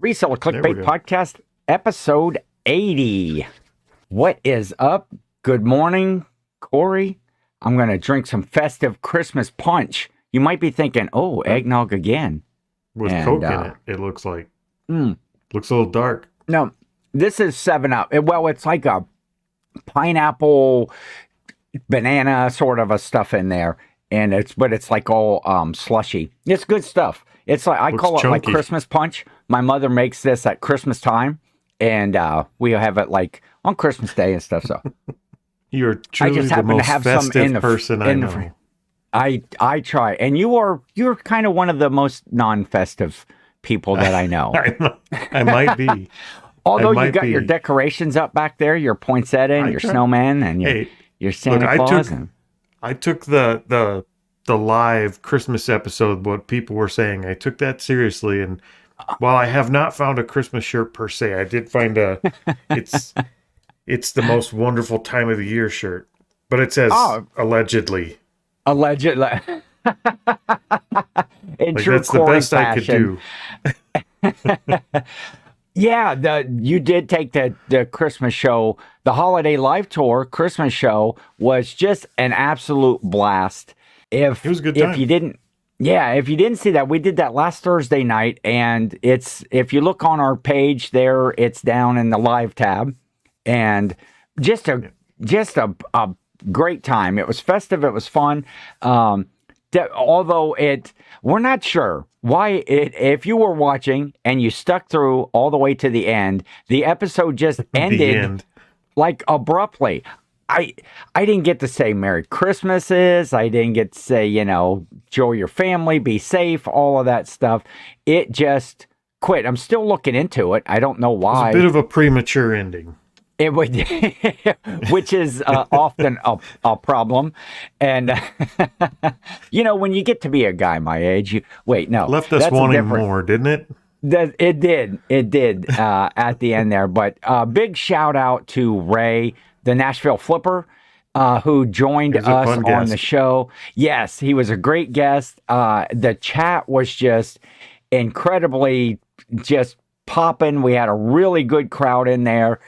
Reseller Clickbait Podcast, episode 80. What is up? Good morning, Cory. I'm going to drink some festive Christmas punch. You might be thinking, oh, eggnog again. With Coke in it, it looks like. Looks a little dark. No, this is 7-Up. Well, it's like a pineapple, banana sort of a stuff in there. And it's like all slushy. It's good stuff. It's like I call it like Christmas punch. My mother makes this at Christmas time, and we have it like on Christmas Day and stuff. So you're truly the most festive person I know. I try, and you're kind of one of the most non-festive people that I know. I might be. Although you got your decorations up back there, your poinsettia and your snowman and your Santa Claus. I took the live Christmas episode, what people were saying, I took that seriously. And while I have not found a Christmas shirt per se, I did find it's the most wonderful time of the year shirt. But it says allegedly. Allegedly. That's the best fashion. I could do. Yeah, you did take the Christmas show, the Holiday Live Tour Christmas show was just an absolute blast. It was a good time. If you didn't see that, we did that last Thursday night, and if you look on our page there, it's down in the live tab, and just a great time. It was festive, it was fun. Although we're not sure why if you were watching and you stuck through all the way to the end, the episode just ended like abruptly. I didn't get to say Merry Christmases. I didn't get to say, enjoy your family, be safe, all of that stuff. It just quit. I'm still looking into it. I don't know why. It's a bit of a premature ending. It would, which is often a problem. And, when you get to be a guy my age, left us wanting more, didn't it? It did at the end there. But big shout out to Ray, the Nashville Flipper, who joined us on the show. Yes, he was a great guest. The chat was just incredibly just popping. We had a really good crowd in there.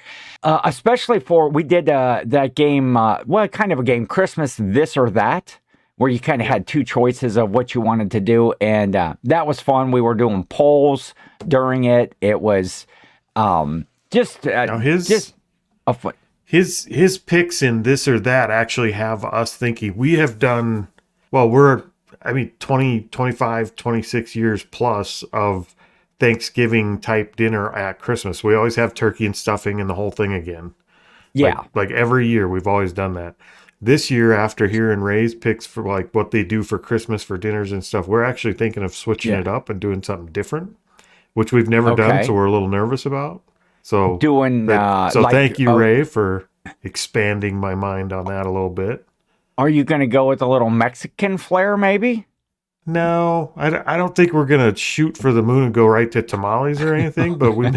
Especially we did that game, kind of a game, Christmas This or That, where you kind of had two choices of what you wanted to do, and that was fun. We were doing polls during it. It was his picks in This or That actually have us thinking. We have done, we're 20, 25, 26 years plus of Thanksgiving type dinner at Christmas. We always have turkey and stuffing and the whole thing again. Yeah. Like every year we've always done that. This year, after hearing Ray's picks for like what they do for Christmas for dinners and stuff, we're actually thinking of switching it up and doing something different, which we've never done. So we're a little nervous about. So thank you, Ray, for expanding my mind on that a little bit. Are you going to go with a little Mexican flair maybe? No, I don't think we're gonna shoot for the moon and go right to tamales or anything. But we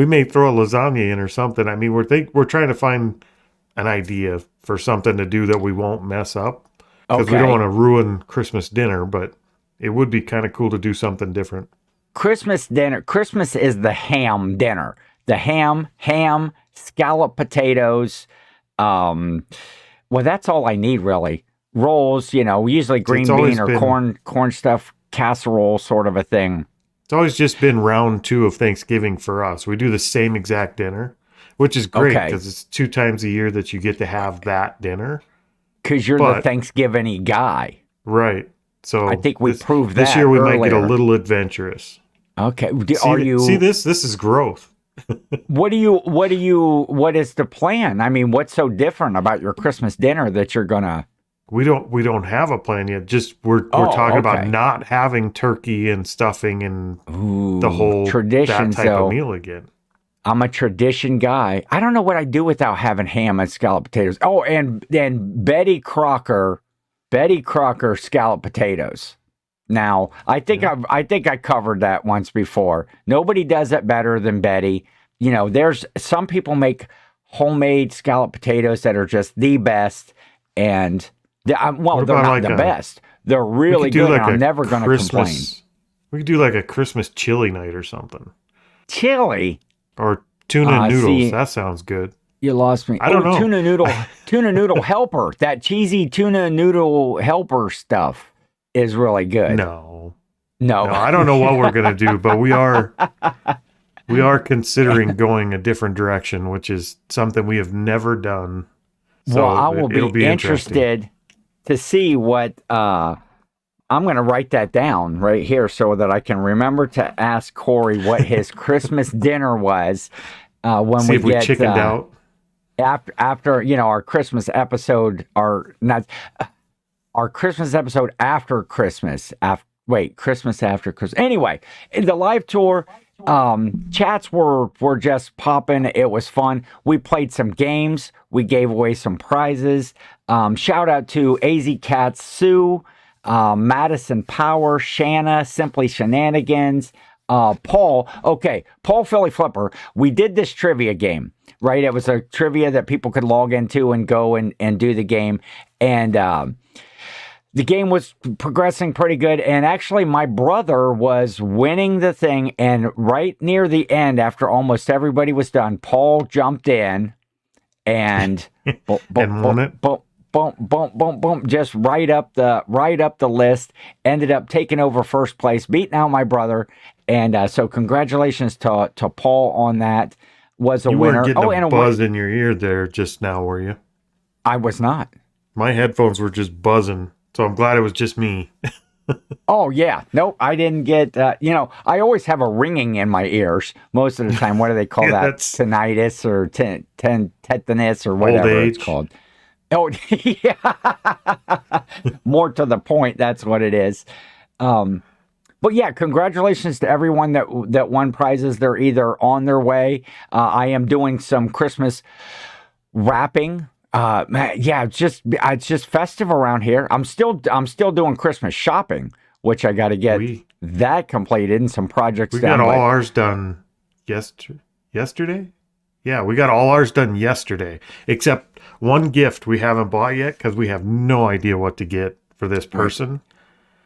may throw a lasagna in or something. We're trying to find an idea for something to do that we won't mess up because we don't want to ruin Christmas dinner. But it would be kind of cool to do something different. Christmas dinner. Christmas is the ham dinner. The ham, scallop potatoes. That's all I need really. Rolls, usually green bean or corn stuff, casserole sort of a thing. It's always just been round 2 of Thanksgiving for us. We do the same exact dinner, which is great because it's 2 times a year that you get to have that dinner. Because you're the Thanksgiving-y guy. Right. So I think we proved that this year we earlier. might get a little adventurous. Okay. See this? This is growth. What is the plan? What's so different about your Christmas dinner that you're gonna... We don't have a plan yet. Just we're talking about not having turkey and stuffing and the whole tradition that type of meal again. I'm a tradition guy. I don't know what I'd do without having ham and scallop potatoes. Oh, and Betty Crocker scallop potatoes. Now, I think I covered that once before. Nobody does it better than Betty. There's some people make homemade scallop potatoes that are just the best, and they're not the best. They're really good, and I'm never going to complain. We could do like a Christmas chili night or something. Chili? Or tuna noodles. See, that sounds good. You lost me. I don't know. Tuna noodle helper. That cheesy tuna noodle helper stuff is really good. No, I don't know what we're gonna do, but we are considering going a different direction, which is something we have never done. So well, I will be interested to see what. I'm going to write that down right here so that I can remember to ask Cory what his Christmas dinner was when see we if we get chickened out. After our Christmas episode, our Christmas episode after Christmas. Christmas after Christmas. Anyway, the live tour, chats were just popping. It was fun. We played some games. We gave away some prizes. Shout out to AZ Cats Sue, Madison Power, Shanna, Simply Shenanigans, Paul. Okay, Paul Philly Flipper. We did this trivia game, right? It was a trivia that people could log into and go and do the game. And the game was progressing pretty good. And actually, my brother was winning the thing. And right near the end, after almost everybody was done, Paul jumped in and won it. Boom, just right up the list. Ended up taking over first place, beating out my brother. And so congratulations to Paul on that. Was a winner. You weren't getting a buzz in your ear there just now, were you? I was not. My headphones were just buzzing, so I'm glad it was just me. Oh, yeah. Nope, I didn't get, I always have a ringing in my ears most of the time. What do they call that? Tinnitus or tetanus or whatever it's called. Oh, yeah. More to the point, that's what it is. But yeah, congratulations to everyone that won prizes. They're either on their way. I am doing some Christmas wrapping. It's just festive around here. I'm still doing Christmas shopping, which I got to get that completed and some projects we done. We got all ours done yesterday. Yeah, we got all ours done yesterday, except one gift we haven't bought yet because we have no idea what to get for this person.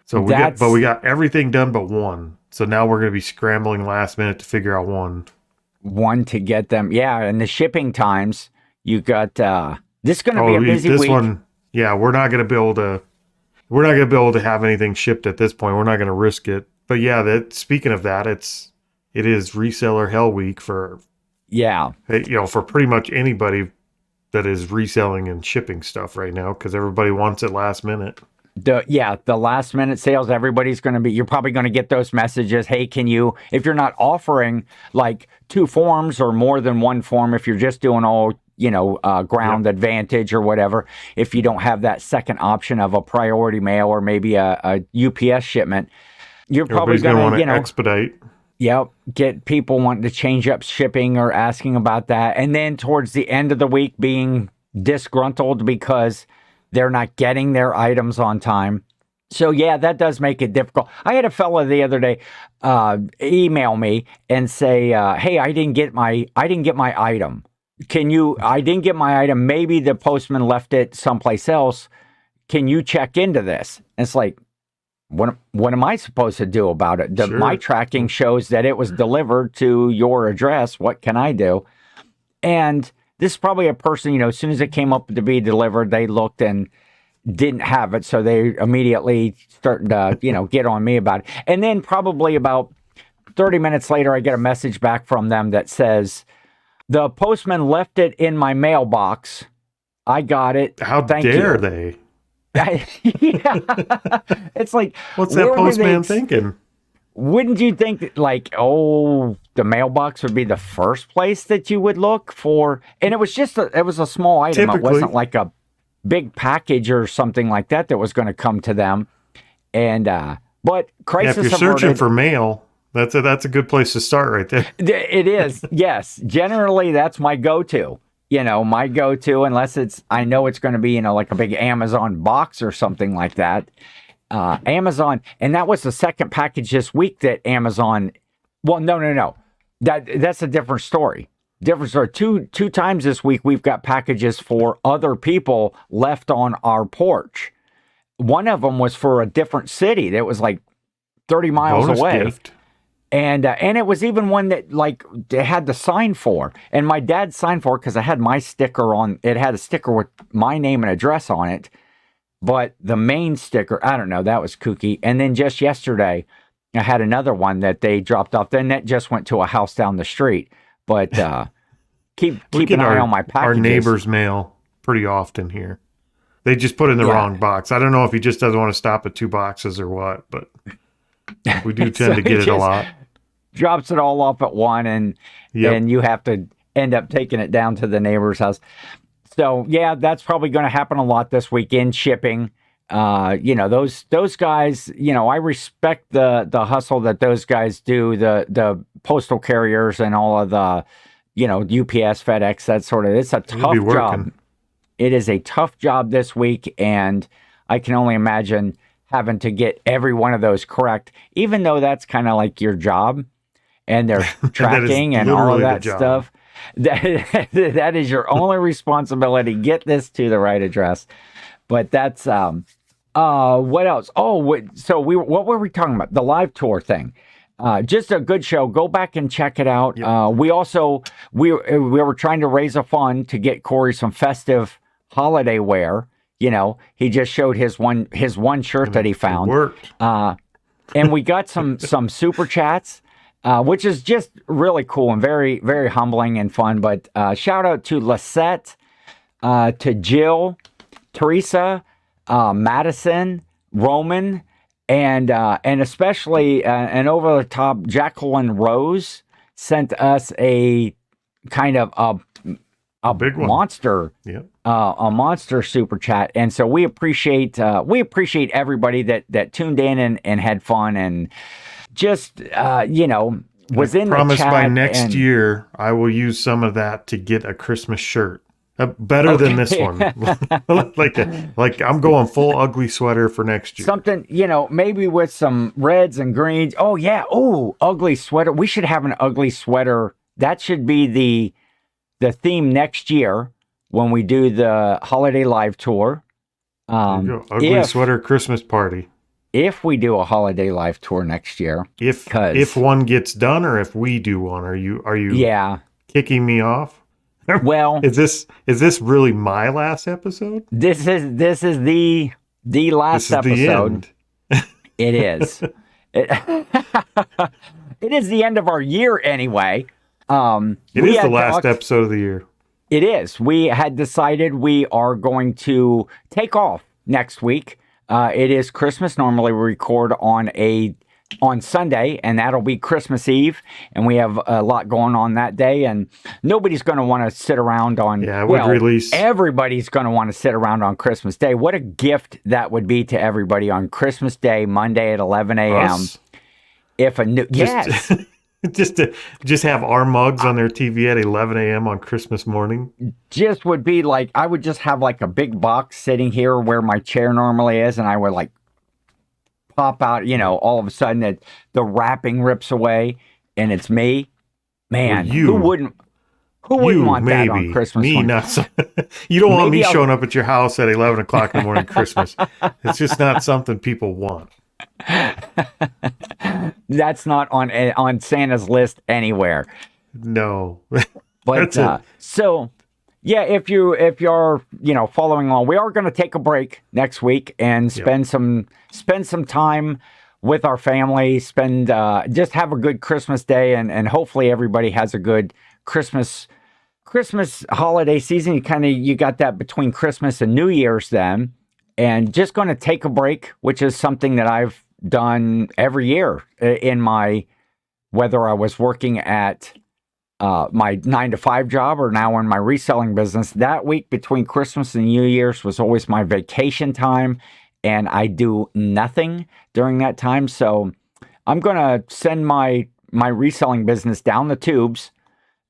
So we got everything done but one. So now we're going to be scrambling last minute to figure out one to get them. Yeah, and the shipping times. You got this is going to be a busy this week. One, yeah, we're not going to be able to have anything shipped at this point. We're not going to risk it. But yeah, speaking of that, it is reseller hell week for for pretty much anybody that is reselling and shipping stuff right now because everybody wants it last minute. The last minute sales, you're probably going to get those messages. Hey, if you're not offering like 2 forms or more than 1 form, if you're just doing all, ground advantage or whatever, if you don't have that second option of a priority mail or maybe a UPS shipment, you're probably going to want to expedite. Yep. Get people wanting to change up shipping or asking about that. And then towards the end of the week being disgruntled because they're not getting their items on time. So yeah, that does make it difficult. I had a fella the other day email me and say, "Hey, I didn't get my item. I didn't get my item. Maybe the postman left it someplace else. Can you check into this?" And it's like, what am I supposed to do about it? Sure. My tracking shows that it was delivered to your address. What can I do? And this is probably a person, as soon as it came up to be delivered, they looked and didn't have it. So they immediately started to, get on me about it. And then probably about 30 minutes later, I get a message back from them that says, "The postman left it in my mailbox. I got it. How dare they?" Yeah. It's like, what's that postman thinking? Wouldn't you think that, the mailbox would be the first place that you would look for? And it was just a small item. Typically. It wasn't like a big package or something like that was going to come to them. And but crisis if you're searching for mail, that's a good place to start right there. It is. Yes. Generally, that's my go-to. My go-to, unless I know it's going to be, like a big Amazon box or something like that. Amazon, and that was the second package this week that Amazon. Well, no. That's a different story. Different story. Two times this week we've got packages for other people left on our porch. One of them was for a different city that was like 30 miles Bonus away. gift. And it was even one that like they had to sign for, and my dad signed for it because I had my sticker on. It had a sticker with my name and address on it, but the main sticker, I don't know, that was kooky. And then just yesterday, I had another one that they dropped off. Then that just went to a house down the street. But keep an eye on my packages. Our neighbor's mail pretty often here. They just put in the wrong box. I don't know if he just doesn't want to stop at 2 boxes or what, but we do tend to get it a lot. Drops it all off at one, and you have to end up taking it down to the neighbor's house. So yeah, that's probably going to happen a lot this weekend. Shipping, those guys. I respect the hustle that those guys do. The postal carriers and all of the, UPS, FedEx, that sort of. It's a tough job. It is a tough job this week, and I can only imagine having to get every one of those correct, even though that's kind of like your job. And they're tracking and all of that stuff. That is your only responsibility. Get this to the right address. But that's what else? Oh, what were we talking about? The live tour thing. Just a good show. Go back and check it out. Yep. We were trying to raise a fund to get Cory some festive holiday wear. He just showed his one shirt that he found. It worked. And we got some super chats. Which is just really cool and very, very humbling and fun. But shout out to Lisette, to Jill, Teresa, Madison, Roman, and especially an over-the-top Jacqueline Rose sent us a kind of a big monster, a monster super chat. And so we appreciate everybody that tuned in and had fun and just, was in the chat. By next year, I will use some of that to get a Christmas shirt. Better than this one. like I'm going full ugly sweater for next year. Something, maybe with some reds and greens. Oh, yeah. Oh, ugly sweater. We should have an ugly sweater. That should be the theme next year when we do the holiday live tour. Ugly sweater Christmas party. If we do a holiday live tour next year, if one gets done, or if we do one, are you kicking me off? Well, is this really my last episode? This is the last episode. It is. It is the end of our year anyway. It is the last episode of the year. It is. We had decided we are going to take off next week. It is Christmas. Normally we record on Sunday, and that'll be Christmas Eve, and we have a lot going on that day, and nobody's going to want to sit around on. Yeah, release. Everybody's going to want to sit around on Christmas Day. What a gift that would be to everybody on Christmas Day, Monday at 11 a.m. Us? Yes. just have our mugs on their TV at 11 a.m. on Christmas morning. Just would be like, I would just have like a big box sitting here where my chair normally is, and I would like pop out, all of a sudden the wrapping rips away and it's me. Man, who wouldn't want that on Christmas me morning? Not so, you don't want me showing up at your house at 11 o'clock in the morning Christmas. It's just not something people want. That's not on Santa's list anywhere. No. But so yeah, if you're following along, we are going to take a break next week and spend some time with our family. Just have a good Christmas day, and hopefully everybody has a good Christmas holiday season. You got that between Christmas and New Year's then. And just going to take a break, which is something that I've done every year in whether I was working at my 9-to-5 job or now in my reselling business. That week between Christmas and New Year's was always my vacation time, and I do nothing during that time. So I'm going to send my reselling business down the tubes,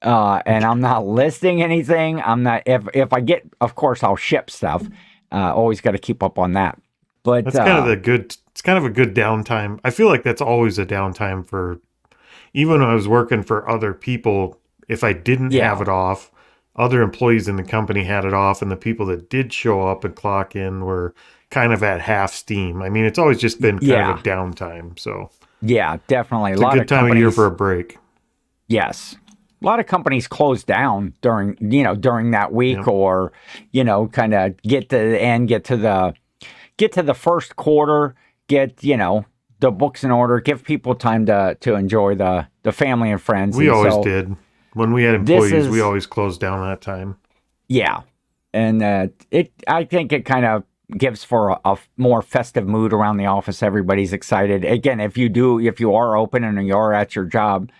and I'm not listing anything. I'm not, if I get, of course, I'll ship stuff. Always got to keep up on that. But that's it's kind of a good downtime. I feel like that's always a downtime for, even when I was working for other people, if I didn't have it off, other employees in the company had it off, and the people that did show up and clock in were kind of at half steam. I mean, it's always just been kind of a downtime. So Yeah, definitely. It's a good time of year for a break. Yes. A lot of companies close down during that week, or, kind of get to the end, get to the first quarter, get, the books in order, give people time to enjoy the family and friends. We always did. When we had employees, we always closed down that time. Yeah. And I think it kind of gives for a more festive mood around the office. Everybody's excited. Again, if you are open and you are at your job,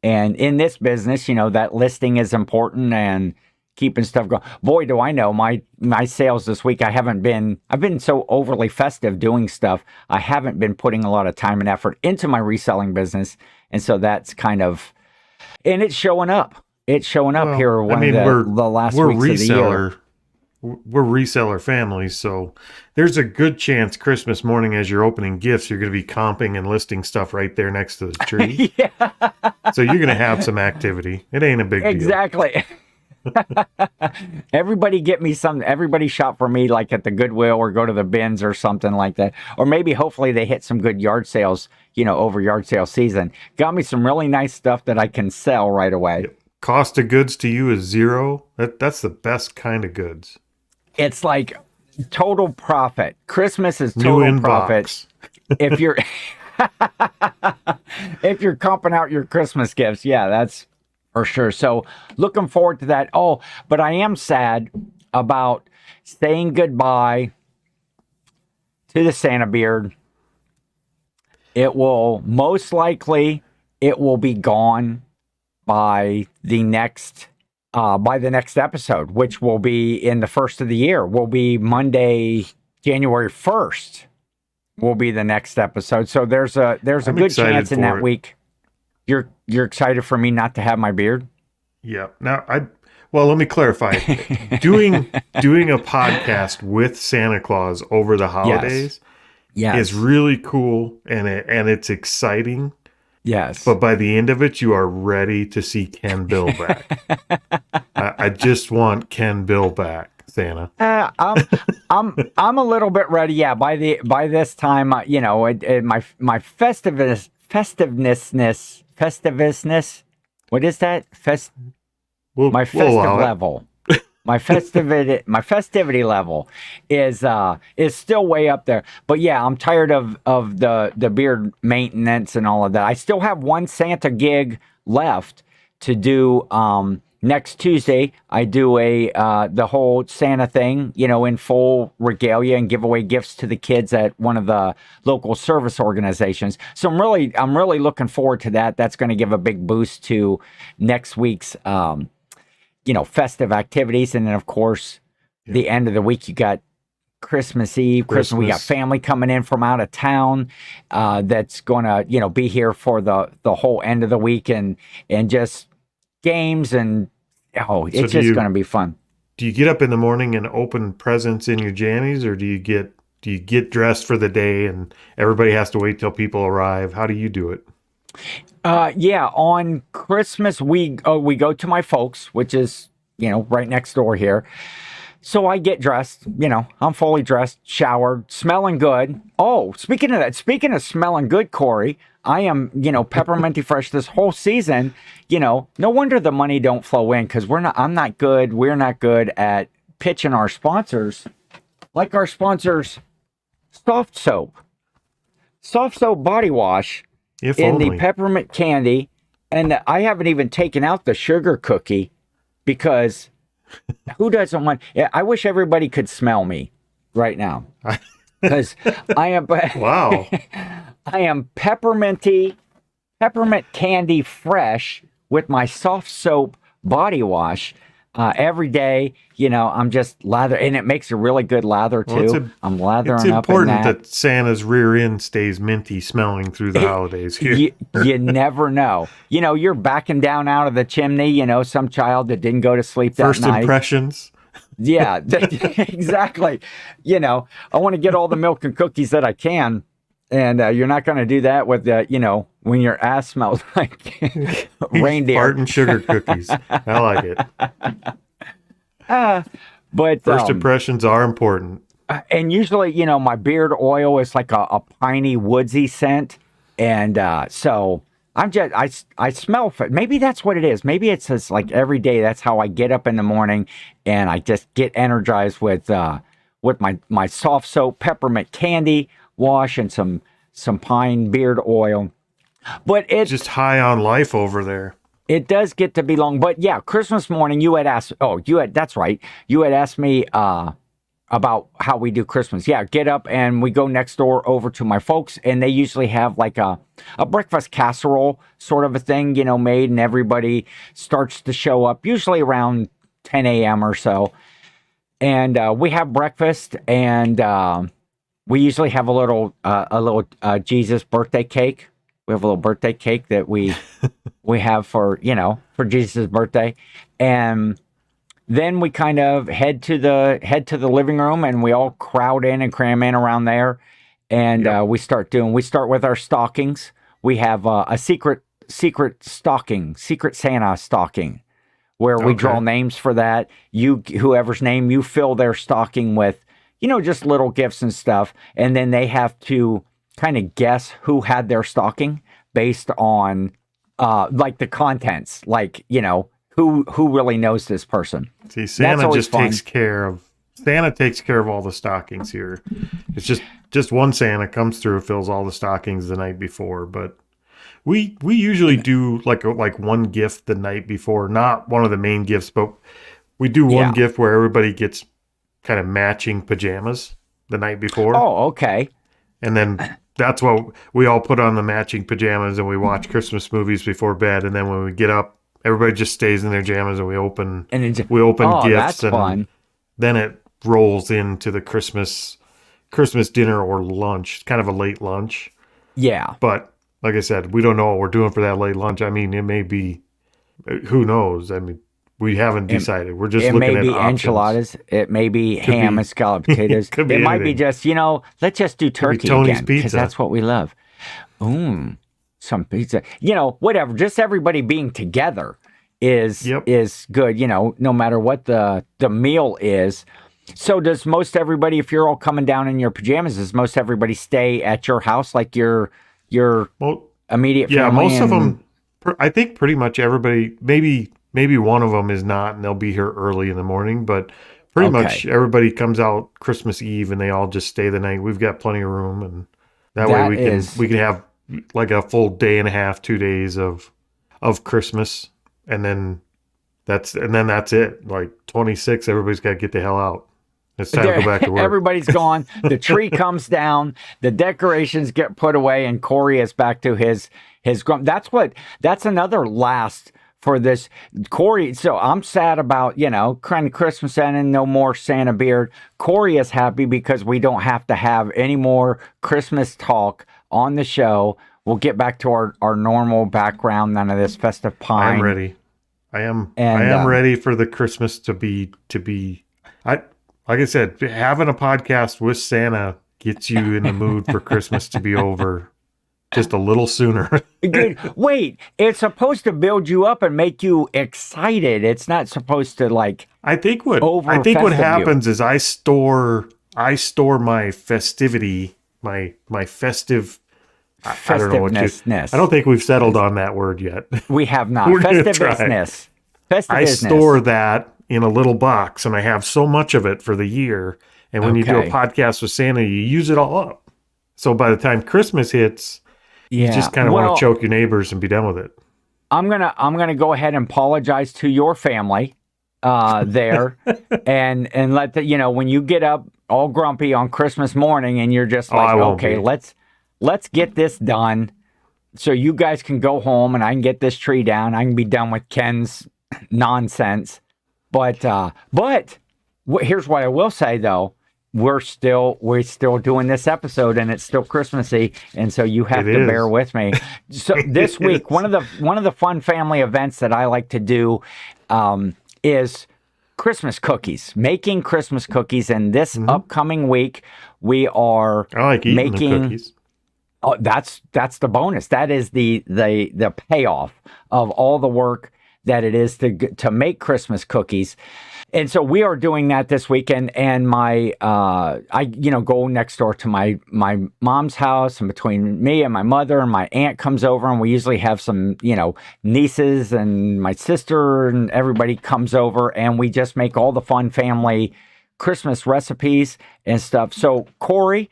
and in this business, that listing is important and keeping stuff going. Boy, do I know my sales this week. I've been so overly festive doing stuff. I haven't been putting a lot of time and effort into my reselling business. And so that's and it's showing up. It's showing up here the last weeks of the year. We're reseller families, so there's a good chance Christmas morning as you're opening gifts, you're going to be comping and listing stuff right there next to the tree. Yeah. So you're going to have some activity. It ain't a big deal. Exactly. Everybody shop for me like at the Goodwill or go to the bins or something like that. Or maybe hopefully they hit some good yard sales, over yard sale season. Got me some really nice stuff that I can sell right away. Yep. Cost of goods to you is zero. That's the best kind of goods. It's like total profit. Christmas is total profit. If you're comping out your Christmas gifts, yeah, that's for sure. So looking forward to that. Oh, but I am sad about saying goodbye to the Santa beard. It will most likely be gone by the next episode, which will be in the first of the year. Will be Monday, January 1st. Will be the next episode. So there's a good chance in that week. You're excited for me not to have my beard? Yeah. Now let me clarify. doing a podcast with Santa Claus over the holidays is really cool and it's exciting. Yes. But by the end of it, you are ready to see Ken Bill back. I just want Ken Bill back, Santa. I'm a little bit ready. Yeah. By this time, my festiveness. What is that? My festive level. My festivity level is still way up there. But yeah, I'm tired of the beard maintenance and all of that. I still have one Santa gig left to do. Next Tuesday, I do the whole Santa thing, in full regalia and give away gifts to the kids at one of the local service organizations. So I'm really looking forward to that. That's going to give a big boost to next week's festive activities. And then, of course, the end of the week, you got Christmas Eve. Christmas. We got family coming in from out of town that's going to, be here for the whole end of the week and just games. And, it's just going to be fun. Do you get up in the morning and open presents in your jammies, or do you get dressed for the day and everybody has to wait till people arrive? How do you do it? Yeah, on Christmas we go to my folks, which is, right next door here. So I get dressed, I'm fully dressed, showered, smelling good. Oh, speaking of smelling good, Cory, I am, pepperminty fresh this whole season. No wonder the money we're not good at pitching our sponsors. Like our sponsors, Soft Soap body wash. If in only. The peppermint candy, and I haven't even taken out the sugar cookie because who doesn't want? I wish everybody could smell me right now because I am. Wow. I am peppermint candy fresh with my Soft Soap body wash. Every day, I'm just lather, and it makes a really good lather too. I'm lathering up in that. It's important that Santa's rear end stays minty smelling through the holidays. You never know. You're backing down out of the chimney. Some child that didn't go to sleep that night. First impressions. Yeah, exactly. I want to get all the milk and cookies that I can. And you're not going to do that with, when your ass smells like reindeer. Fart and sugar cookies. I like it. But first impressions are important. And usually, my beard oil is like a piney, woodsy scent. And so I smell. Maybe that's what it is. Maybe it's just like every day. That's how I get up in the morning, and I just get energized with my soft soap, peppermint candy wash, and some pine beard oil. But it's just high on life over there. It does get to be long. But yeah, Christmas morning, you had asked. Oh, that's right. You had asked me about how we do Christmas. Yeah, get up and we go next door over to my folks, and they usually have like a breakfast casserole sort of a thing, made, and everybody starts to show up usually around 10 a.m. or so. And we have breakfast, and we usually have a little Jesus birthday cake. We have a little birthday cake that we have for Jesus' birthday, and then we kind of head to the living room, and we all crowd in and cram in around there, and we start with our stockings. We have a secret Santa stocking, where we draw names for that. Whoever's name you fill their stocking with, just little gifts and stuff, and then they have to kind of guess who had their stocking based on like the contents, like who really knows this person. See, Santa takes care of all the stockings here. It's just one Santa comes through, fills all the stockings the night before, but we usually do like one gift the night before, not one of the main gifts, but we do one gift where everybody gets kind of matching pajamas the night before. Oh, okay. And then that's what we all put on, the matching pajamas, and we watch Christmas movies before bed, and then when we get up, everybody just stays in their pajamas, and we open gifts, that's and fun. Then it rolls into the Christmas dinner or lunch. It's kind of a late lunch. Yeah. But like I said, we don't know what we're doing for that late lunch. I mean, it may be, who knows? I mean, we haven't decided. We're just looking at options. It may be enchiladas. It may be ham and scalloped potatoes. It might be just, let's just do turkey again, because that's what we love. Some pizza. Whatever. Just everybody being together is good, no matter what the meal is. So does most everybody, if you're all coming down in your pajamas, does most everybody stay at your house, like your immediate family? Yeah, most of them, I think pretty much everybody, maybe one of them is not, and they'll be here early in the morning, but pretty much everybody comes out Christmas Eve, and they all just stay the night. We've got plenty of room, and that way we can have like a full day and a half, 2 days of Christmas, and then that's it. Like 26, everybody's got to get the hell out. It's time to go back to work. Everybody's gone. The tree comes down. The decorations get put away, and Cory is back to his That's another last for this, Cory. So I'm sad about, kind of Christmas and no more Santa beard. Cory is happy because we don't have to have any more Christmas talk on the show. We'll get back to our normal background, none of this festive pine. I'm ready. I am ready for the Christmas to be. Like I said, having a podcast with Santa gets you in the mood for Christmas to be over just a little sooner. Dude, wait, it's supposed to build you up and make you excited. It's not supposed to I think what happens is I store my festivity, my festive. I don't know what I don't think we've settled on that word yet. We have not. Festiveness. I store that in a little box, and I have so much of it for the year. And when you do a podcast with Santa, you use it all up. So by the time Christmas hits, you just kind of want to choke your neighbors and be done with it. I'm gonna go ahead and apologize to your family there, and let when you get up all grumpy on Christmas morning, and you're just like, okay, let's get this done, so you guys can go home, and I can get this tree down. I can be done with Ken's nonsense. But here's what I will say though. We're still doing this episode, and it's still Christmassy, and so you have to bear with me. So this week, one of the fun family events that I like to do is Christmas cookies, making Christmas cookies. And this upcoming week, we are making the cookies. Oh, that's the bonus. That is the payoff of all the work that it is to make Christmas cookies. And so we are doing that this weekend, and my I go next door to my mom's house, and between me and my mother and my aunt comes over, and we usually have some nieces and my sister and everybody comes over, and we just make all the fun family Christmas recipes and stuff. So Cory,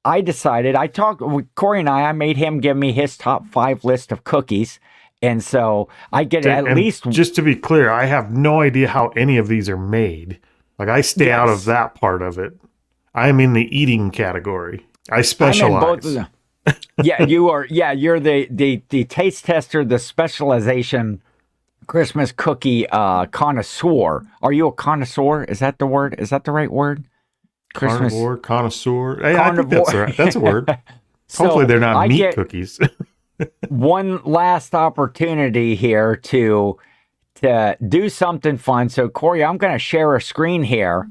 I talked with Cory and I made him give me his top 5 list of cookies. And so I get at least... Just to be clear, I have no idea how any of these are made. Like, I stay out of that part of it. I am in the eating category. I specialize. I'm in both of them. Yeah, you are. Yeah, you're the taste tester, the specialization Christmas cookie connoisseur. Are you a connoisseur? Is that the word? Is that the right word? Christmas connoisseur. Hey, I think that's right. That's a word. So hopefully they're not meat cookies. One last opportunity here to do something fun. So Cory, I'm going to share a screen here,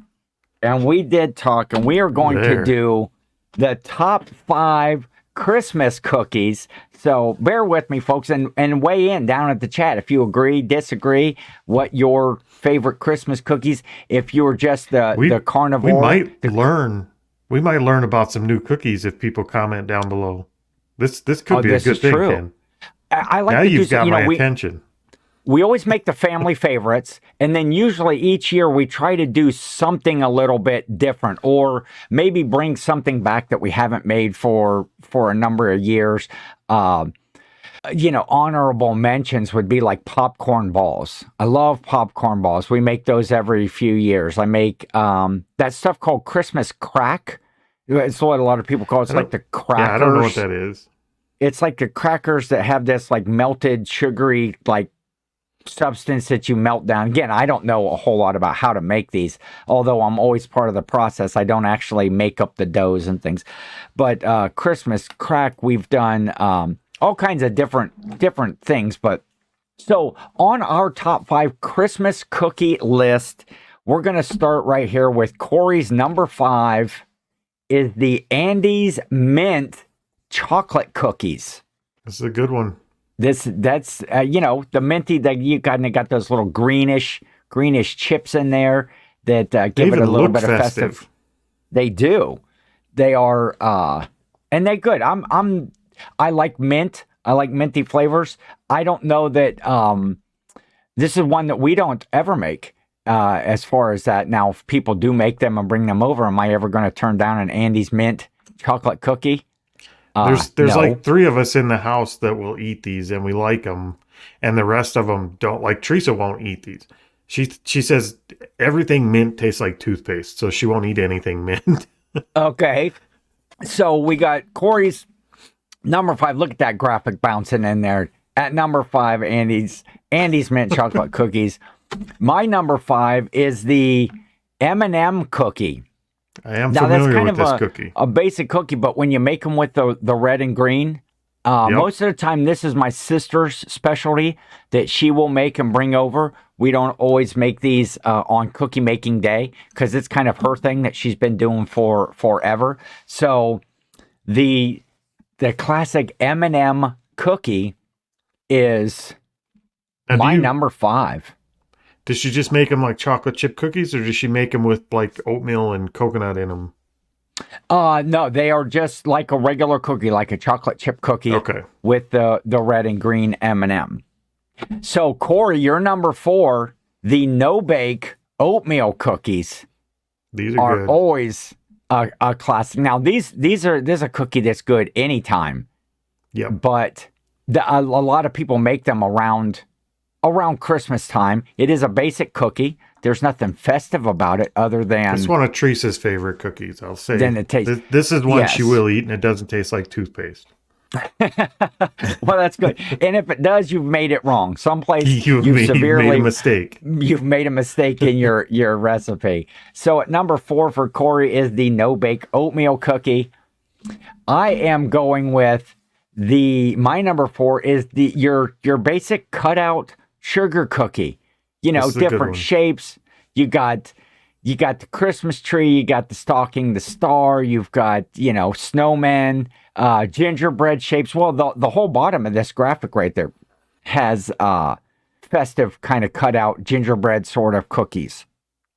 and we did talk, and we are going to do the top 5 Christmas cookies. So bear with me, folks, and weigh in down at the chat if you agree, disagree, what your favorite Christmas cookies. If you're just the carnivore, we might learn about some new cookies if people comment down below. This could be a good thing, Ken. I like now you've got my attention. We always make the family favorites, and then usually each year we try to do something a little bit different, or maybe bring something back that we haven't made for a number of years. Honorable mentions would be like popcorn balls. I love popcorn balls. We make those every few years. I make that stuff called Christmas crack. It's what a lot of people call it. It's like the crackers. Yeah, I don't know what that is. It's like the crackers that have this like melted sugary like substance that you melt down. Again, I don't know a whole lot about how to make these, although I'm always part of the process. I don't actually make up the doughs and things. But Christmas crack, we've done all kinds of different things. But so on our top 5 Christmas cookie list, we're going to start right here with Cory's number 5 is the Andes Mint chocolate cookies. This is a good one. That's the minty that you got those little greenish chips in there that give it a little bit of festive. They do. They are and they're good. I like mint. I like minty flavors. I don't know that this is one that we don't ever make. As far as that, now if people do make them and bring them over, am I ever going to turn down an Andes Mint chocolate cookie? There's no. like 3 of us in the house that will eat these, and we like them, and the rest of them don't. Like Teresa won't eat these. She says everything mint tastes like toothpaste, so she won't eat anything mint. Okay, so we got Cory's number 5. Look at that graphic bouncing in there. At number 5, Andes Mint chocolate cookies. My number 5 is the M&M cookie. I am familiar with this cookie. A basic cookie, but when you make them with the red and green, most of the time this is my sister's specialty that she will make and bring over. We don't always make these on cookie making day because it's kind of her thing that she's been doing for forever. So the classic M&M cookie is my number 5. Does she just make them like chocolate chip cookies, or does she make them with like oatmeal and coconut in them? No, they are just like a regular cookie, like a chocolate chip cookie with the red and green M&M. So, Cory, your number 4, the no-bake oatmeal cookies. These are good. Always a classic. Now, there's a cookie that's good anytime. Yeah. But a lot of people make them around Christmas time. It is a basic cookie. There's nothing festive about it other than... It's one of Teresa's favorite cookies, I'll say. Then it tastes... This is one she will eat, and it doesn't taste like toothpaste. Well, that's good. And if it does, you've made it wrong. Someplace you've made a mistake. You've made a mistake in your recipe. So at number 4 for Cory is the no-bake oatmeal cookie. I am going with my number 4 is your basic cutout sugar cookie. Different shapes. You got the Christmas tree, you got the stocking, the star, you've got, snowmen, gingerbread shapes. Well, the whole bottom of this graphic right there has festive kind of cutout gingerbread sort of cookies.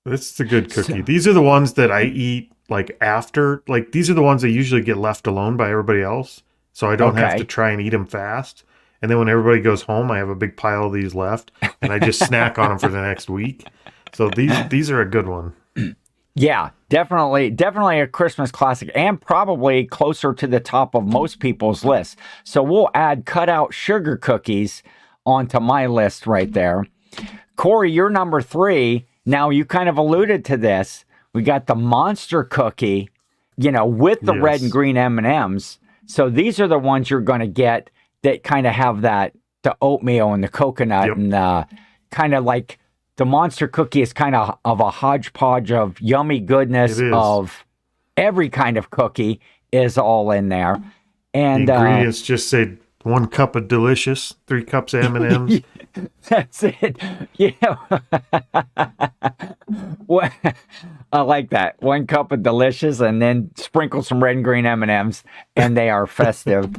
This is a good cookie. These are the ones that I eat like after. Like these are the ones that usually get left alone by everybody else, so I don't have to try and eat them fast. And then when everybody goes home, I have a big pile of these left, and I just snack on them for the next week. So these are a good one. Yeah, definitely a Christmas classic, and probably closer to the top of most people's lists. So we'll add cutout sugar cookies onto my list right there. Cory, you're number 3. Now, you kind of alluded to this. We got the monster cookie, with the red and green M&Ms. So these are the ones you're going to get that kind of have the oatmeal and the coconut and kind of like the monster cookie is kind of a hodgepodge of yummy goodness of every kind of cookie is all in there. And the ingredients just say 1 cup of delicious, 3 cups of M&Ms. That's it. What, I like that. 1 cup of delicious, and then sprinkle some red and green M&Ms, and they are festive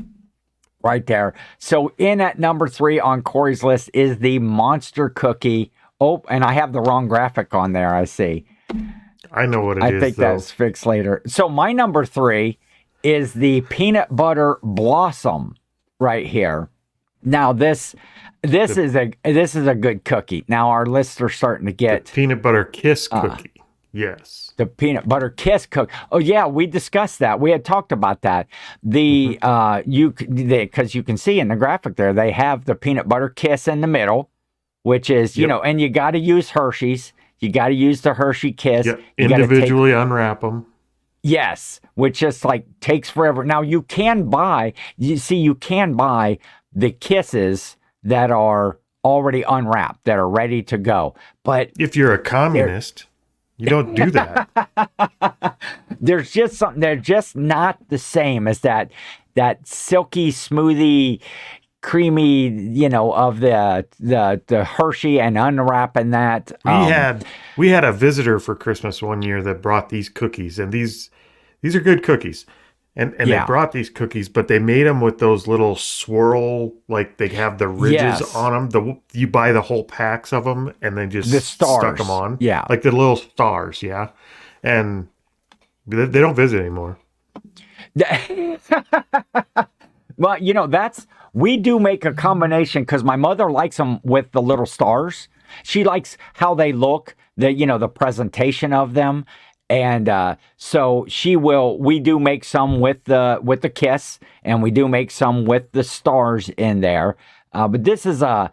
right there. So in at number 3 on Cory's list is the monster cookie. Oh, and I have the wrong graphic on there, I see. I know what it is, I think that's fixed later. So my number 3 is the peanut butter blossom right here. Now this is a good cookie. Now our lists are starting to get the peanut butter kiss cookie. Yes. The peanut butter kiss cookie. Oh yeah, we discussed that. We had talked about that. Because you can see in the graphic there, they have the peanut butter kiss in the middle, which is, and you got to use Hershey's. You got to use the Hershey Kiss. Yep. Individually unwrap them. Yes, which just like takes forever. Now you can buy the kisses that are already unwrapped, that are ready to go. But if you're a communist, you don't do that. There's just something, they're just not the same as that silky, smoothie, creamy, of the Hershey and unwrapping that. We had a visitor for Christmas one year that brought these cookies, and these are good cookies. And they brought these cookies, but they made them with those little swirl, like they have the ridges on them. You buy the whole packs of them and then just stuck them on. Yeah. Like the little stars, yeah. And they don't visit anymore. Well, we do make a combination because my mother likes them with the little stars. She likes how they look, the presentation of them. And so we do make some with the kiss, and we do make some with the stars in there. But this is a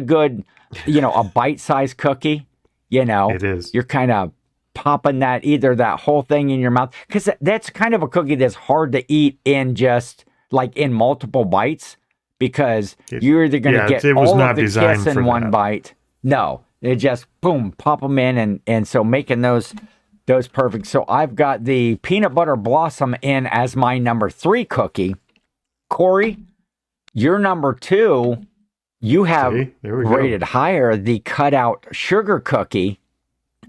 good, a bite-sized cookie. It is. You're kind of popping that whole thing in your mouth, because that's kind of a cookie that's hard to eat in just like in multiple bites, because you're either going to get all of the kiss in one bite. No, it just boom, pop them in, and so making those perfect. So I've got the peanut butter blossom in as my number 3 cookie. Cory, your number 2, you have rated higher, the cutout sugar cookie.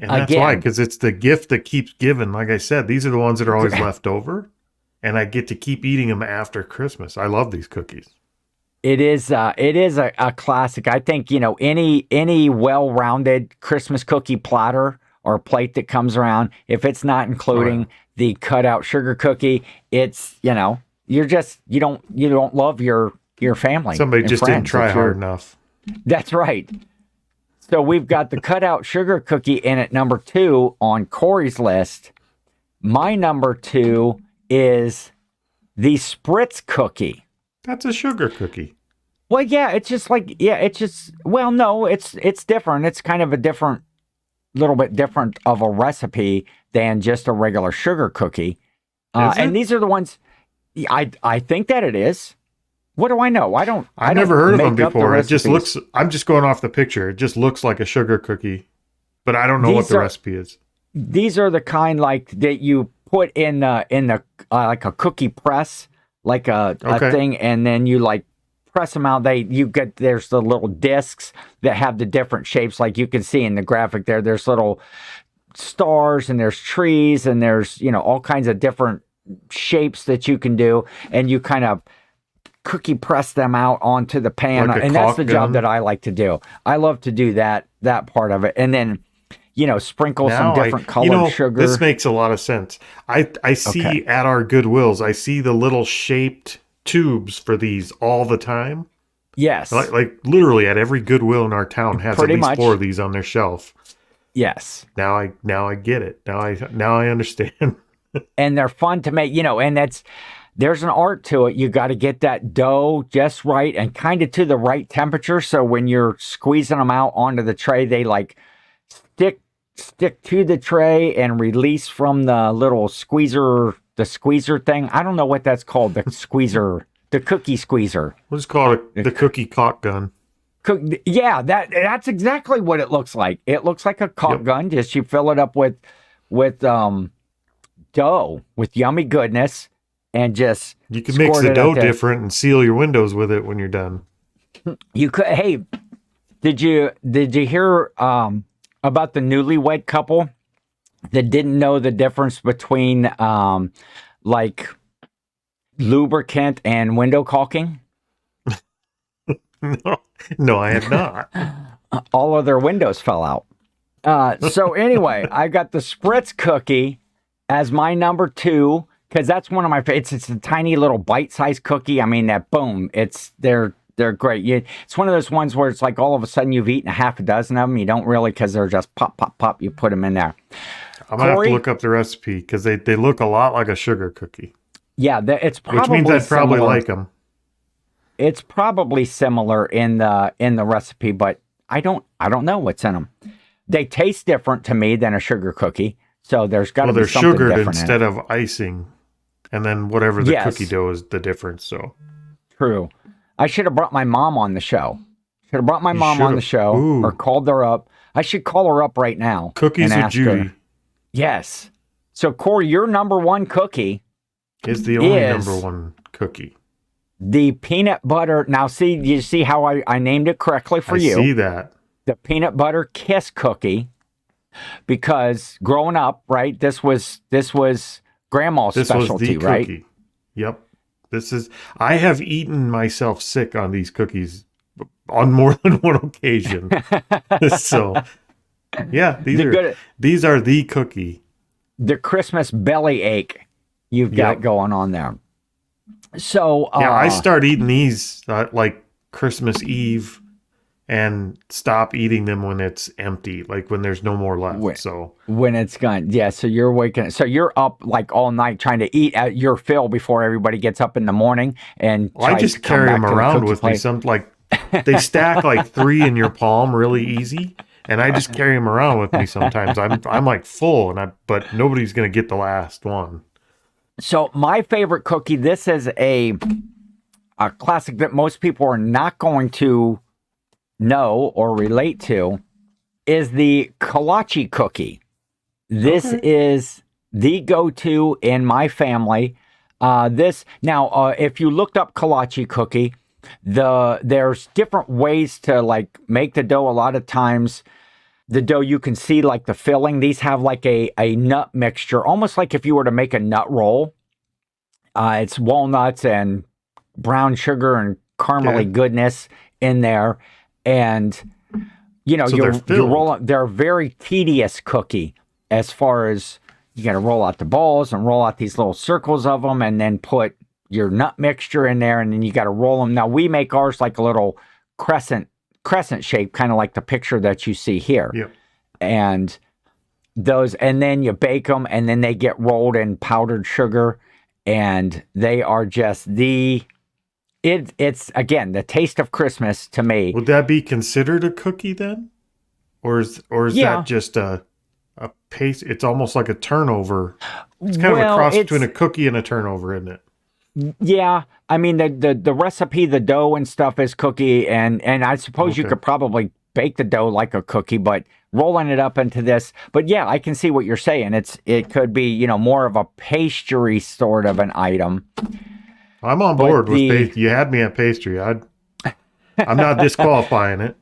And that's why, because it's the gift that keeps giving. Like I said, these are the ones that are always left over, and I get to keep eating them after Christmas. I love these cookies. It is a classic. I think, any well-rounded Christmas cookie platter or plate that comes around, if it's not including the cutout sugar cookie, it's, you don't love your family. Somebody just didn't try hard enough. That's right. So we've got the cutout sugar cookie in at number 2 on Cory's list. My number 2 is the Spritz cookie. That's a sugar cookie. Well, yeah, it's different. It's kind of a little bit different of a recipe than just a regular sugar cookie. And these are the ones, I think that it is. What do I know? I've never heard of them before. It just looks, I'm just going off the picture. It just looks like a sugar cookie, but I don't know what the recipe is. These are the kind like that you put in the like a cookie press, like a thing, and then you like press them out. There's the little discs that have the different shapes, like you can see in the graphic there. There's little stars and there's trees and there's all kinds of different shapes that you can do, and you kind of cookie press them out onto the pan. Like And that's the job that I like to do. I love to do that part of it. And then, sprinkle some different colored sugar. This makes a lot of sense. I see at our Goodwills, I see the little shaped tubes for these all the time. Yes. Like literally at every Goodwill in our town has at least 4 of these on their shelf. Yes. Now I get it. Now I understand. And they're fun to make, and there's an art to it. You got to get that dough just right and kind of to the right temperature. So when you're squeezing them out onto the tray, they like stick to the tray and release from the little squeezer thing. I don't know what that's called. The squeezer, the cookie squeezer. Let's call it the cookie caulk gun. Yeah, that's exactly what it looks like. It looks like a caulk gun. Just you fill it up with dough with yummy goodness, and just you can mix the dough different and seal your windows with it when you're done. You could. Hey, did you hear about the newlywed couple that didn't know the difference between like lubricant and window caulking? No, I have not. All of their windows fell out. So anyway, I got the Spritz cookie as my number 2 because that's one of my favorites. It's a tiny little bite-sized cookie. I mean, they're great. It's one of those ones where it's like all of a sudden you've eaten a half a dozen of them. You don't really because they're just pop, pop, pop. You put them in there. I'm going to have to look up the recipe because they look a lot like a sugar cookie. Yeah, it's probably which means I'd probably like them. It's probably similar in the recipe, but I don't know what's in them. They taste different to me than a sugar cookie, so there's got to be something different. They're sugared instead of icing, and then whatever the cookie dough is the difference. So true. I should have brought my mom on the show. Should have brought my mom on the show or called her up. I should call her up right now. Cookies with Judy. Her. Yes. So Cory, your number 1 cookie is the only number 1 cookie. The peanut butter. Now, you see how I named it correctly for you. I see that. The peanut butter kiss cookie. Because growing up, right, this was grandma's specialty, right? Cookie. Yep. I have eaten myself sick on these cookies on more than one occasion. So, yeah, these are the cookie. The Christmas belly ache you've got going on there. So I start eating these like Christmas Eve and stop eating them when it's empty, like when there's no more left. When it's gone. Yeah, so you're up like all night trying to eat at your fill before everybody gets up in the morning. And I just carry them around with me. They stack like 3 in your palm really easy. And I just carry them around with me sometimes. I'm like full, but nobody's going to get the last one. So my favorite cookie, this is a classic that most people are not going to know or relate to, is the kolache cookie. This is the go-to in my family. If you looked up kolache cookie, there's different ways to like make the dough. A lot of times the dough, you can see like the filling. These have like a nut mixture, almost like if you were to make a nut roll. It's walnuts and brown sugar and caramely goodness in there. And, you roll out, they're a very tedious cookie as far as you got to roll out the balls and roll out these little circles of them and then put your nut mixture in there. And then you got to roll them. Now we make ours like a little crescent shape, kind of like the picture that you see here. Yep. And then you bake them and then they get rolled in powdered sugar and they are just it's again, the taste of Christmas to me. Would that be considered a cookie then? Or is that just a paste? It's almost like a turnover. It's kind of a cross between a cookie and a turnover, isn't it? Yeah, I mean the recipe, the dough and stuff is cookie, and I suppose you could probably bake the dough like a cookie, but rolling it up into this. But yeah, I can see what you're saying. It could be more of a pastry sort of an item. I'm on board with pastry. You had me at pastry. I'm not disqualifying it.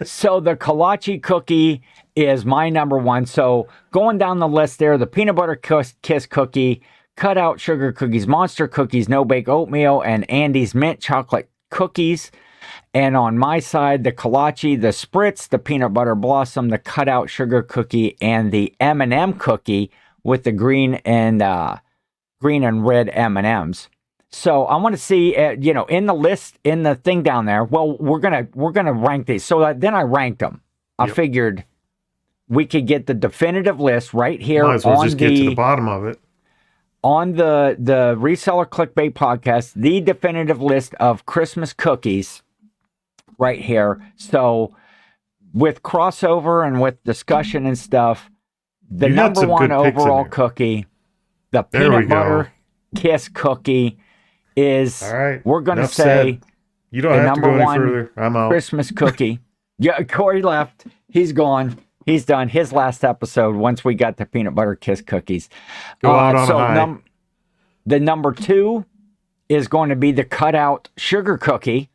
So the kolache cookie is my number 1. So going down the list there, the peanut butter kiss cookie, cutout sugar cookies, monster cookies, no-bake oatmeal, and Andy's mint chocolate cookies. And on my side, the kolache, the spritz, the peanut butter blossom, the cutout sugar cookie, and the M&M cookie with the green and red M&Ms. So I want to see, in the list, in the thing down there. Well, we're gonna rank these. So then I ranked them. I figured we could get the definitive list right here. Might as well just get to the bottom of it. On the Reseller Clickbait podcast, the definitive list of Christmas cookies right here. So with crossover and with discussion and stuff, the number one overall cookie, the peanut butter kiss cookie is, all right, we're going to say, you don't have to go any further. I'm out. Christmas cookie. Yeah, Cory left. He's gone. He's done his last episode once we got the peanut butter kiss cookies. Go out on a high. The number 2 is going to be the cutout sugar cookie.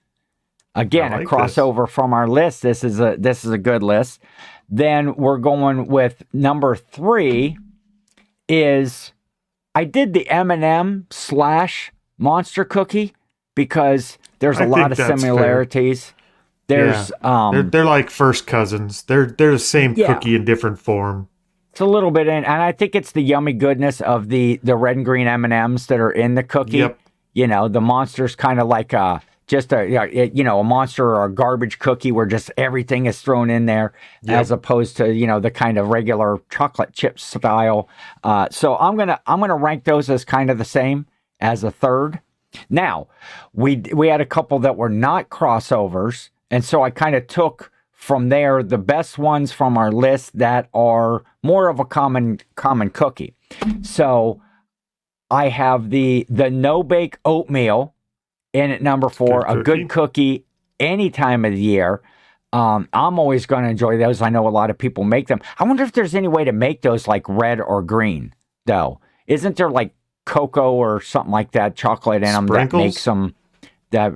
Again, a crossover from our list. This is a good list. Then we're going with number 3 is, I did the M&M / monster cookie because there's a lot of similarities. Fair. They're like first cousins. They're the same cookie in different form. It's a little bit in, and I think it's the yummy goodness of the red and green M&Ms that are in the cookie. Yep. The monster's kind of like a monster or a garbage cookie where just everything is thrown in there, as opposed to, the kind of regular chocolate chip style. So I'm gonna rank those as kind of the same as a third. Now, we had a couple that were not crossovers, and so I kind of took from there the best ones from our list that are more of a common cookie. So I have the no-bake oatmeal in at number 4, a good cookie any time of the year. I'm always going to enjoy those. I know a lot of people make them. I wonder if there's any way to make those like red or green, though. Isn't there like cocoa or something like that, chocolate in them that makes them...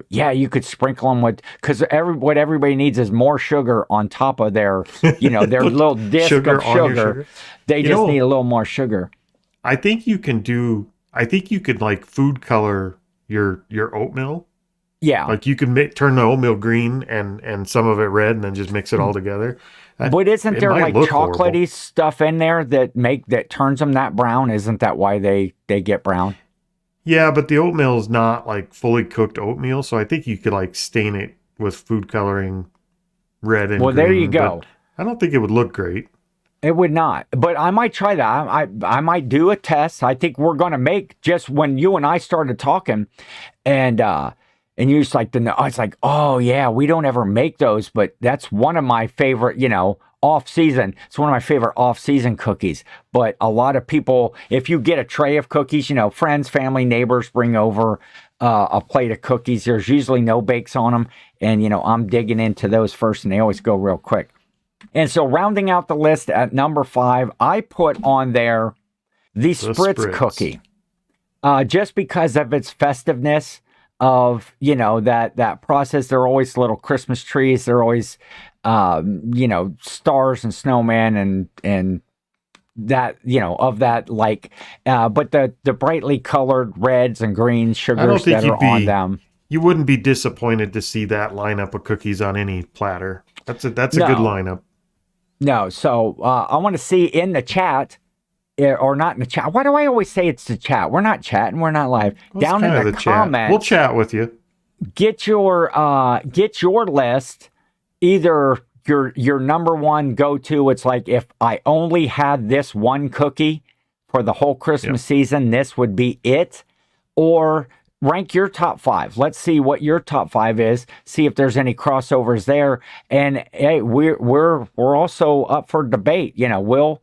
you could sprinkle them with... Because what everybody needs is more sugar on top of their, their little disc of sugar. They just need a little more sugar. I think you could like food color your oatmeal. Yeah. Like you could turn the oatmeal green and some of it red and then just mix it all together. But isn't there like chocolatey stuff in there that turns them that brown? Isn't that why they get brown? Yeah, but the oatmeal is not like fully cooked oatmeal, so I think you could like stain it with food coloring red and green. Well, there you go. I don't think it would look great. It would not, but I might try that. I might do a test. I think we're going to make, just when you and I started talking, and you just like, it's like, oh yeah, we don't ever make those, but that's one of my favorite, off-season. It's one of my favorite off-season cookies. But a lot of people, if you get a tray of cookies, friends, family, neighbors bring over a plate of cookies. There's usually no bakes on them, and I'm digging into those first, and they always go real quick. And so rounding out the list at number 5, I put on there the Spritz cookie. Just because of its festiveness of, that process. There are always little Christmas trees. There are always, stars and snowmen and that, of that, like, but the brightly colored reds and greens, sugars that are on them. You wouldn't be disappointed to see that lineup of cookies on any platter. That's a good lineup. No, so I want to see in the chat, or not in the chat. Why do I always say it's the chat? We're not chatting. We're not live. Well, down in the comments, we'll chat with you. Get your list. Either your number one go-to. It's like, if I only had this one cookie for the whole Christmas season, this would be it. Or rank your top 5. Let's see what your top 5 is. See if there's any crossovers there. And hey, we're also up for debate. We'll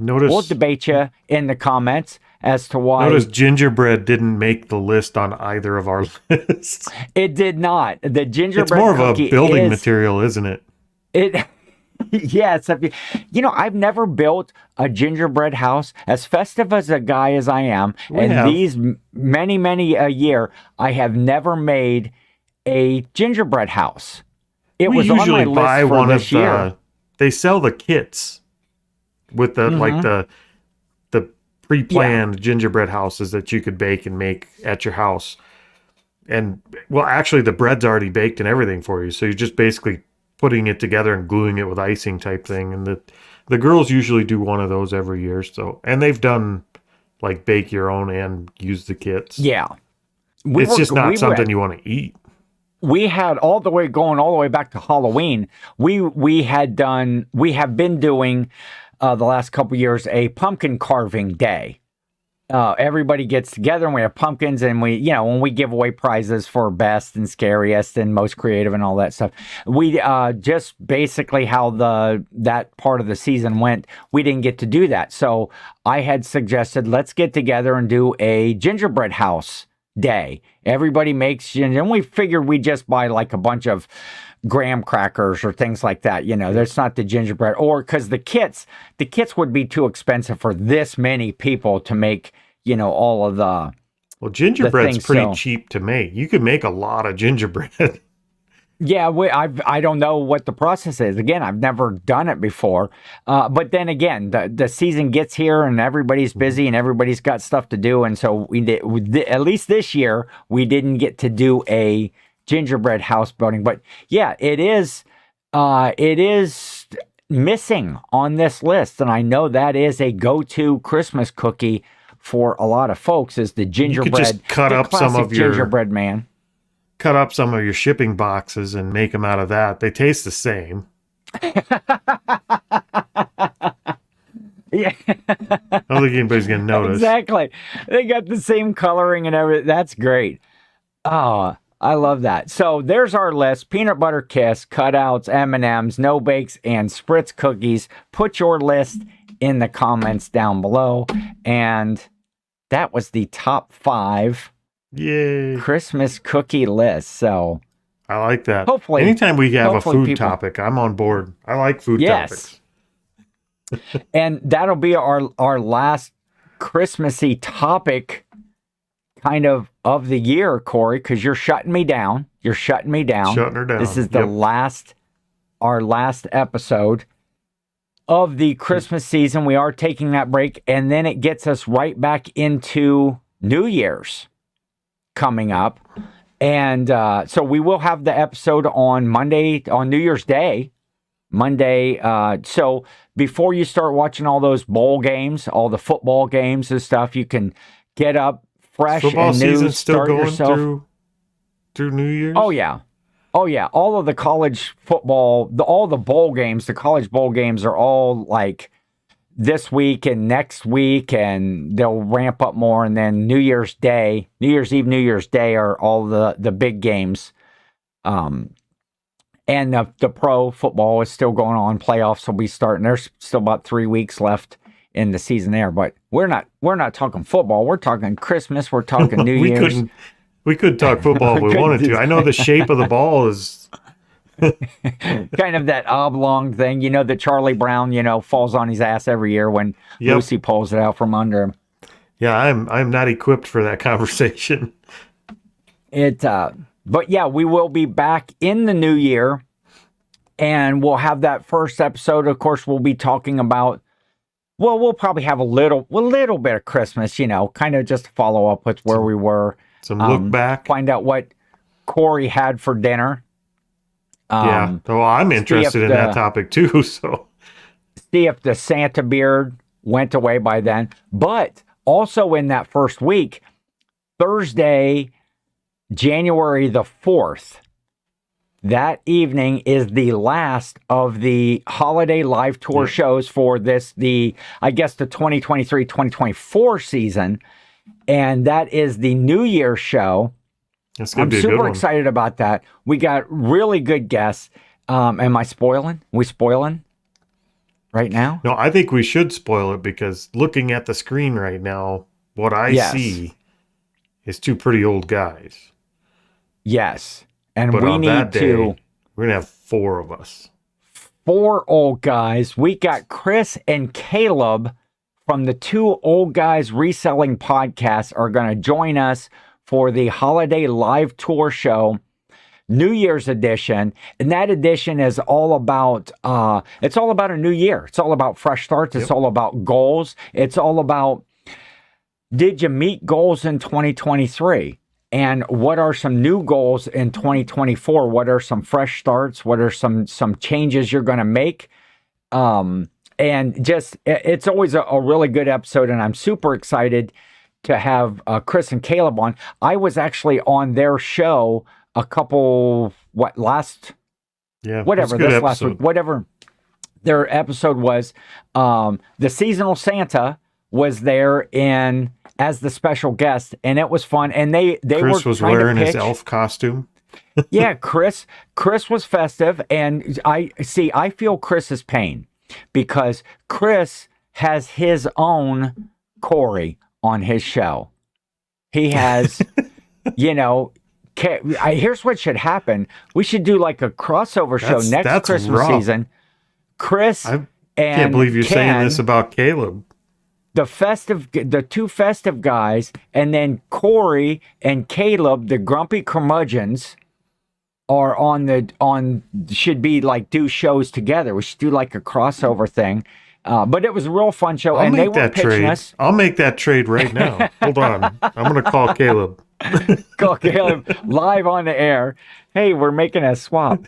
debate you in the comments as to why. Notice gingerbread didn't make the list on either of our lists. It did not. The gingerbread. It's more of a building material, isn't it? Yes. I've never built a gingerbread house. As festive as a guy as I am, these many a year, I have never made a gingerbread house. It was on my list for this year. They sell the kits with the like the pre-planned gingerbread houses that you could bake and make at your house. And well, actually the bread's already baked and everything for you. So you're just basically putting it together and gluing it with icing type thing. And the girls usually do one of those every year. So, and they've done like bake your own and use the kits. Yeah. It's just not something you want to eat. We had all the way back to Halloween. We have been doing the last couple years a pumpkin carving day. Everybody gets together and we have pumpkins, and when we give away prizes for best and scariest and most creative and all that stuff. We just basically how that part of the season went, we didn't get to do that. So I had suggested, let's get together and do a gingerbread house day. Everybody makes ginger, and we figured we just buy like a bunch of graham crackers or things like that. That's not the gingerbread, or because the kits would be too expensive for this many people to make, all of the. Well, gingerbread's pretty cheap to make. You could make a lot of gingerbread. Yeah, I don't know what the process is. Again, I've never done it before. But then again, the season gets here and everybody's busy and everybody's got stuff to do. And so at least this year, we didn't get to do a gingerbread house building. But yeah, it is missing on this list. And I know that is a go-to Christmas cookie for a lot of folks, is the gingerbread. You could just cut up some of your gingerbread man. Cut up some of your shipping boxes and make them out of that. They taste the same. Yeah. I don't think anybody's going to notice. Exactly. They got the same coloring and everything. That's great. Oh, I love that. So there's our list. Peanut butter kiss, cutouts, M&Ms, no bakes, and spritz cookies. Put your list in the comments down below. And that was the top 5 Yay. Christmas cookie list. So I like that. Hopefully, anytime we have a food topic, I'm on board. I like food topics. And that'll be our last Christmassy topic kind of the year, Corey, because you're shutting me down. You're shutting me down. Shutting her down. This is our last episode of the Christmas season. We are taking that break, and then it gets us right back into New Year's coming up. And so we will have the episode on Monday, on New Year's Day, Monday. So before you start watching all those bowl games, all the football games and stuff, you can get up fresh football and new. Season still start going yourself through New Year's? Oh yeah. All of the college football, all the bowl games, the college bowl games are all like this week and next week, and they'll ramp up more. And then New Year's Day, New Year's Eve, New Year's Day are all the big games. And the pro football is still going on. Playoffs will be starting. There's still about 3 weeks left in the season there, but we're not talking football. We're talking Christmas. We're talking New Year's. We could talk football if we wanted to. I know the shape of the ball is kind of that oblong thing, that Charlie Brown, falls on his ass every year when Lucy pulls it out from under him. Yeah, I'm not equipped for that conversation. But yeah, we will be back in the new year, and we'll have that first episode. Of course, we'll be talking about, well, we'll probably have a little bit of Christmas, kind of just to follow up with where we were. Some look back. Find out what Cory had for dinner. Well, I'm interested in that topic too. So see if the Santa beard went away by then. But also in that first week, Thursday, January the 4th, that evening is the last of the holiday live tour shows for the 2023-2024 season. And that is the New Year's show. That's gonna be I'm super excited about that. We got really good guests. Am I spoiling? We spoiling right now? No, I think we should spoil it, because looking at the screen right now, what I see is 2 pretty old guys. Yes. And but we need to. We're going to have 4 of us. 4 old guys. We got Chris and Caleb from the 2 Old Guys Reselling podcasts are going to join us for the holiday live tour show, New Year's edition. And that edition is all about, it's all about a new year. It's all about fresh starts. It's all about goals. It's all about did you meet goals in 2023? And what are some new goals in 2024? What are some fresh starts? What are some changes you're going to make? And just, it's always a really good episode, and I'm super excited to have Chris and Caleb on. I was actually on their show a couple, last week, whatever their episode was. The seasonal Santa was there as the special guest, and it was fun. And Chris was wearing his elf costume. Yeah, Chris was festive, and I feel Chris's pain because Chris has his own Cory on his show. He has, here's what should happen. We should do like a crossover show next Christmas season. Chris can't believe you're saying this about Caleb. The two festive guys, and then Cory and Caleb, the grumpy curmudgeons, are should be like do shows together. We should do like a crossover thing. But it was a real fun show, and they were pitching us. I'll make that trade right now. Hold on. I'm going to call Caleb. Call Caleb live on the air. Hey, we're making a swap.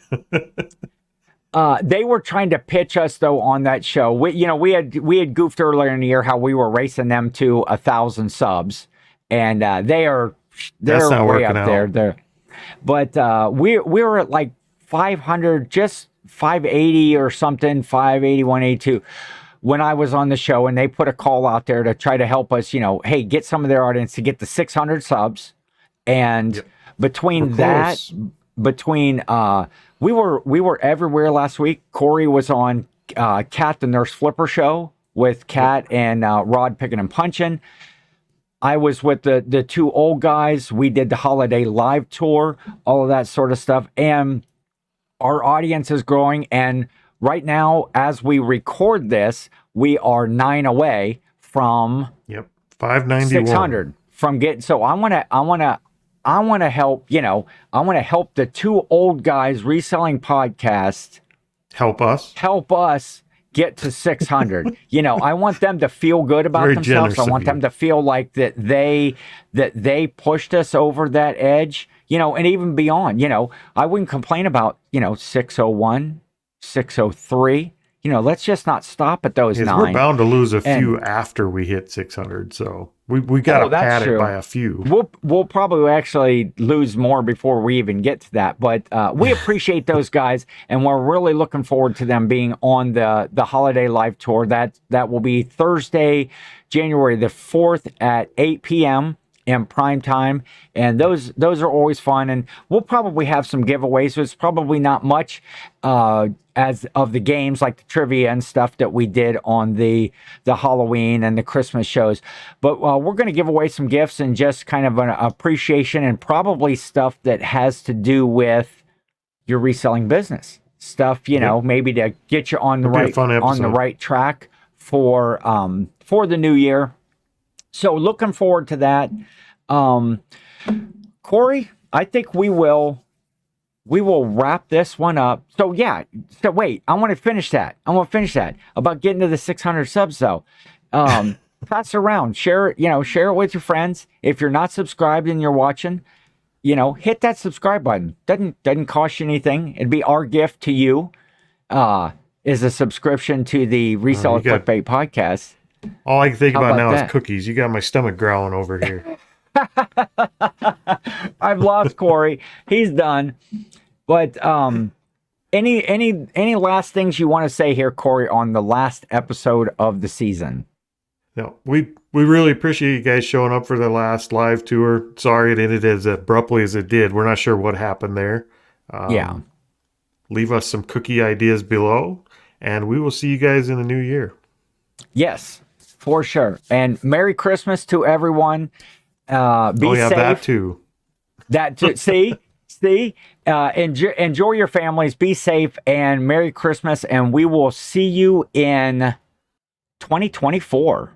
They were trying to pitch us though on that show. We had goofed earlier in the year how we were racing them to 1,000 subs, and they're way up there. But we were at like 500, just 580 or something, 580, 182 when I was on the show, and they put a call out there to try to help us, hey, get some of their audience to get to 600 subs. And between we were everywhere last week. Cory was on Kat the Nurse Flipper show with Kat and Rod Picking and Punching. I was with the two old guys. We did the holiday live tour, all of that sort of stuff. And our audience is growing. And right now, as we record this, we are 9 away from 591 600 from getting. So I want to help. I want to help the two old guys reselling podcast. Help us get to 600. I want them to feel good about themselves. I want them to feel like that they pushed us over that edge, and even beyond. I wouldn't complain about, 601, 603. Let's just not stop at those 9. We're bound to lose a few after we hit 600, so we got to pad it by a few. We'll probably actually lose more before we even get to that, but we appreciate those guys, and we're really looking forward to them being on the holiday live tour. That will be Thursday, January the 4th at 8 p.m. in prime time, and those are always fun. And we'll probably have some giveaways. So it's probably not much as of the games like the trivia and stuff that we did on the Halloween and the Christmas shows, but we're going to give away some gifts and just kind of an appreciation, and probably stuff that has to do with your reselling business stuff, maybe to get you on the right track for the new year. So looking forward to that. Cory, I think we will wrap this one up. So wait, I want to finish that. About getting to the 600 subs though. Pass around, share it with your friends. If you're not subscribed and you're watching, hit that subscribe button. Doesn't cost you anything. It'd be our gift to you. Is a subscription to the Reseller Clickbait podcast. All I can think about now is cookies. You got my stomach growling over here. I've lost Cory. He's done. But any last things you want to say here, Cory, on the last episode of the season? No, we really appreciate you guys showing up for the last live tour. Sorry it ended as abruptly as it did. We're not sure what happened there. Leave us some cookie ideas below, and we will see you guys in the new year. Yes, for sure. And Merry Christmas to everyone. Be safe. That too. See. Enjoy your families. Be safe, and Merry Christmas. And we will see you in 2024.